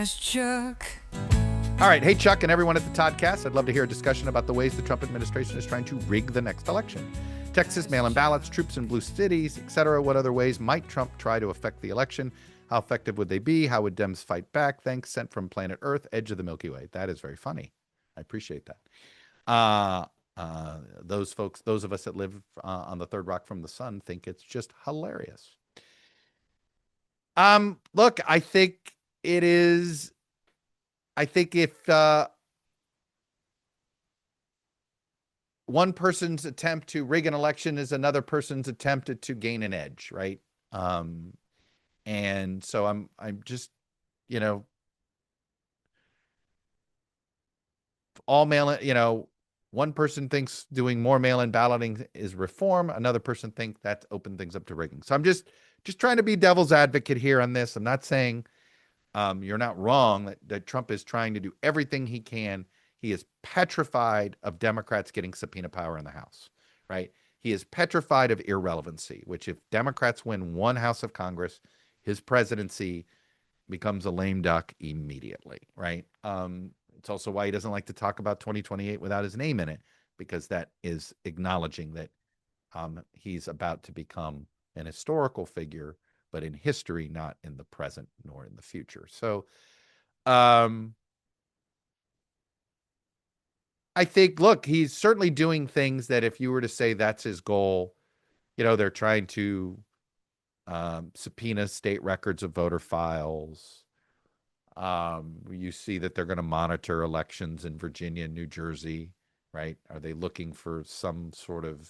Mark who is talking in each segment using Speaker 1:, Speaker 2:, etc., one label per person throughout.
Speaker 1: Ask Chuck.
Speaker 2: All right. Hey, Chuck and everyone at the ToddCast. I'd love to hear a discussion about the ways the Trump administration is trying to rig the next election. Texas, mail-in ballots, troops in blue cities, etc. What other ways might Trump try to affect the election? How effective would they be? How would Dems fight back? Thanks, sent from planet Earth, edge of the Milky Way. That is very funny. I appreciate that. Those folks, those of us that live on the third rock from the sun, think it's just hilarious. Look, I think it is. I think if one person's attempt to rig an election is another person's attempt to gain an edge, right? And so I'm just, all mail-in, one person thinks doing more mail-in balloting is reform. Another person thinks that open things up to rigging. So I'm just trying to be devil's advocate here on this. I'm not saying you're not wrong that Trump is trying to do everything he can. He is petrified of Democrats getting subpoena power in the House, right? He is petrified of irrelevancy, which if Democrats win one House of Congress, his presidency becomes a lame duck immediately, right? It's also why he doesn't like to talk about 2028 without his name in it, because that is acknowledging that he's about to become an historical figure, but in history, not in the present nor in the future. So I think, look, he's certainly doing things that if you were to say that's his goal, they're trying to subpoena state records of voter files. You see that they're going to monitor elections in Virginia and New Jersey, right? Are they looking for some sort of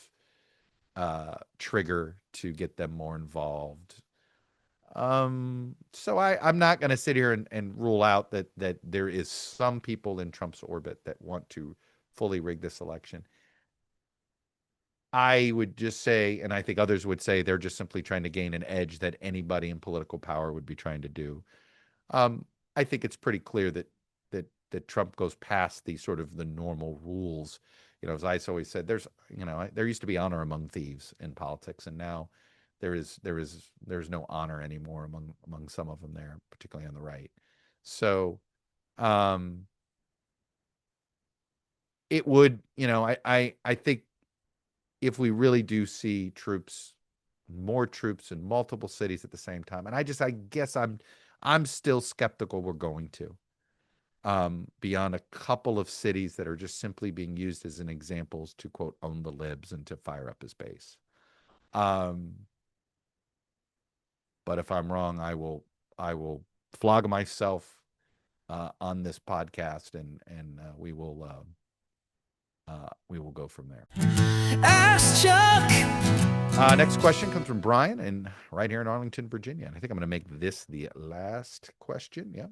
Speaker 2: trigger to get them more involved? So I'm not going to sit here and rule out that there is some people in Trump's orbit that want to fully rig this election. I would just say, and I think others would say, they're just simply trying to gain an edge that anybody in political power would be trying to do. I think it's pretty clear that Trump goes past the sort of the normal rules. As I always said, there used to be honor among thieves in politics, and now there's no honor anymore among some of them there, particularly on the right. So it would, I think if we really do see more troops in multiple cities at the same time, and I guess I'm still skeptical we're going to, beyond a couple of cities that are just simply being used as an examples to quote own the libs and to fire up his base. But if I'm wrong, I will flog myself on this podcast, and we will go from there.
Speaker 1: Ask Chuck.
Speaker 2: Next question comes from Brian, and right here in Arlington, Virginia. And I think I'm going to make this the last question. Yeah.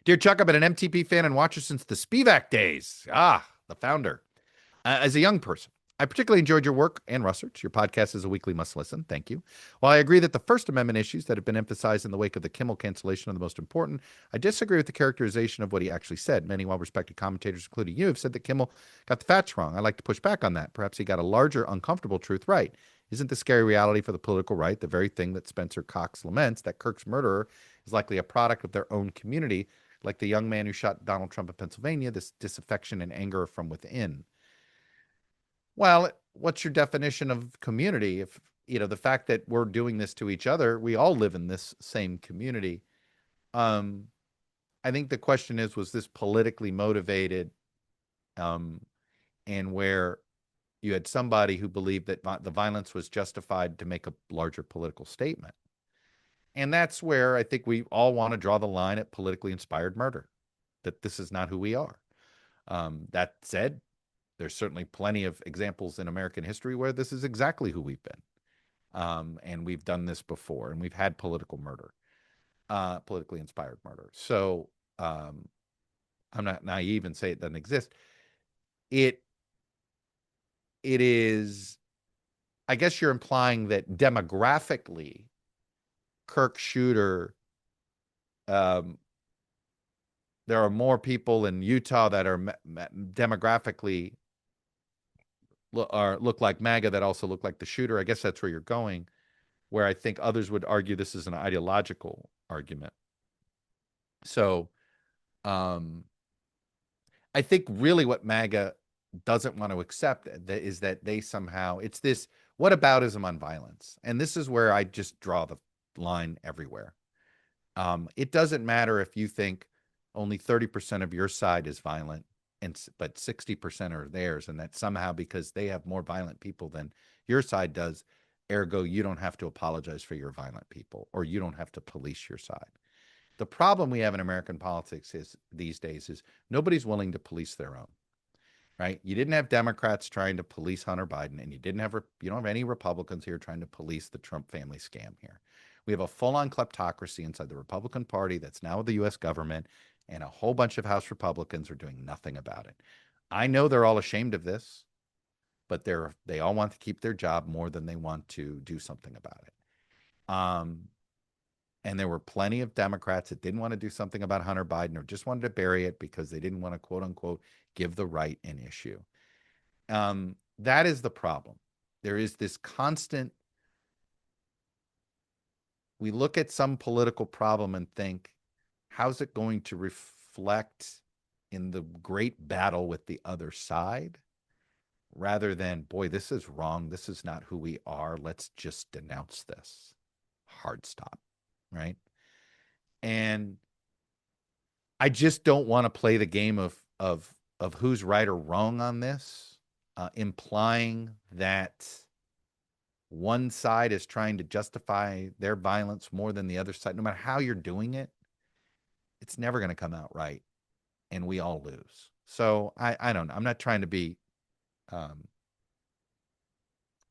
Speaker 2: Dear Chuck, I've been an MTP fan and watcher since the Spivak days. The founder. As a young person, I particularly enjoyed your work and research. Your podcast is a weekly must-listen. Thank you. While I agree that the First Amendment issues that have been emphasized in the wake of the Kimmel cancellation are the most important, I disagree with the characterization of what he actually said. Many well-respected commentators, including you, have said that Kimmel got the facts wrong. I'd like to push back on that. Perhaps he got a larger, uncomfortable truth right. Isn't the scary reality for the political right the very thing that Spencer Cox laments, that Kirk's murderer is likely a product of their own community, like the young man who shot Donald Trump in Pennsylvania? This disaffection and anger from within. Well, what's your definition of community? If, the fact that we're doing this to each other, we all live in this same community. I think the question is, was this politically motivated? And where you had somebody who believed that the violence was justified to make a larger political statement. And that's where I think we all want to draw the line at politically inspired murder, that this is not who we are. That said, there's certainly plenty of examples in American history where this is exactly who we've been. And we've done this before, and we've had political murder, politically inspired murder. So I'm not naive and say it doesn't exist. It is, I guess you're implying that demographically, Kirk shooter, there are more people in Utah that are demographically look like MAGA that also look like the shooter. I guess that's where you're going, where I think others would argue this is an ideological argument. So I think really what MAGA doesn't want to accept is that they somehow, it's this whataboutism on violence. And this is where I just draw the line everywhere. It doesn't matter if you think only 30% of your side is violent, but 60% are theirs, and that somehow because they have more violent people than your side does, ergo you don't have to apologize for your violent people, or you don't have to police your side. The problem we have in American politics is these days is nobody's willing to police their own. Right? You didn't have Democrats trying to police Hunter Biden, and you don't have any Republicans here trying to police the Trump family scam here. We have a full-on kleptocracy inside the Republican Party that's now the U.S. government, and a whole bunch of House Republicans are doing nothing about it. I know they're all ashamed of this, but they all want to keep their job more than they want to do something about it. And there were plenty of Democrats that didn't want to do something about Hunter Biden or just wanted to bury it because they didn't want to, quote unquote, give the right an issue. That is the problem. There is this constant, we look at some political problem and think, how's it going to reflect in the great battle with the other side? Rather than, boy, this is wrong. This is not who we are. Let's just denounce this. Hard stop. Right. And I just don't want to play the game of who's right or wrong on this, implying that one side is trying to justify their violence more than the other side. No matter how you're doing it, it's never going to come out right, and we all lose. So I don't know. I'm not trying to be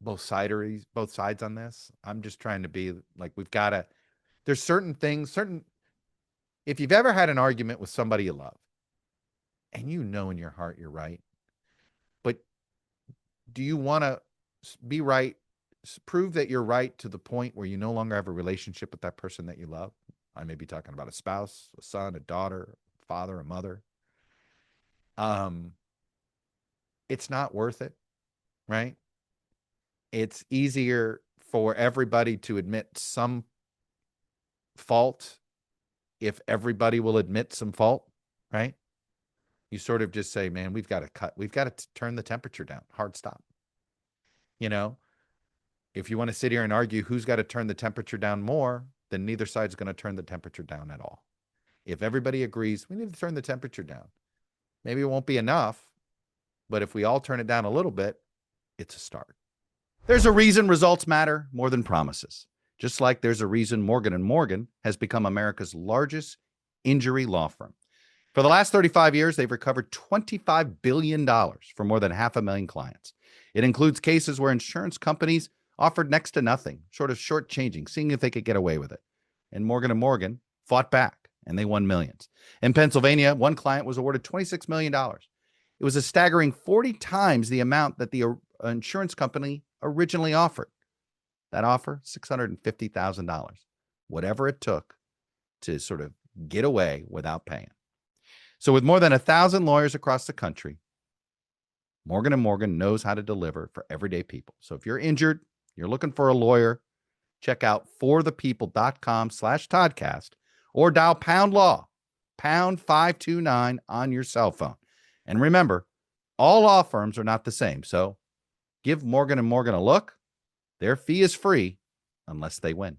Speaker 2: both sides on this. I'm just trying to be like, there's certain things, if you've ever had an argument with somebody you love, and you know in your heart you're right, but do you want to be right, prove that you're right to the point where you no longer have a relationship with that person that you love? I may be talking about a spouse, a son, a daughter, a father, a mother. It's not worth it, right? It's easier for everybody to admit some fault if everybody will admit some fault, right? You sort of just say, man, we've got to turn the temperature down. Hard stop. If you want to sit here and argue who's got to turn the temperature down more, then neither side's going to turn the temperature down at all. If everybody agrees, we need to turn the temperature down. Maybe it won't be enough, but if we all turn it down a little bit, it's a start. There's a reason results matter more than promises. Just like there's a reason Morgan & Morgan has become America's largest injury law firm. For the last 35 years, they've recovered $25 billion for more than 500,000 clients. It includes cases where insurance companies offered next to nothing, short of shortchanging, seeing if they could get away with it. And Morgan & Morgan fought back, and they won millions. In Pennsylvania, one client was awarded $26 million. It was a staggering 40 times the amount that the insurance company originally offered. That offer, $650,000, whatever it took to sort of get away without paying. So with more than 1,000 lawyers across the country, Morgan & Morgan knows how to deliver for everyday people. So if you're injured, you're looking for a lawyer, check out forthepeople.com/ToddCast or dial pound law, pound 529 on your cell phone. And remember, all law firms are not the same. So give Morgan & Morgan a look. Their fee is free unless they win.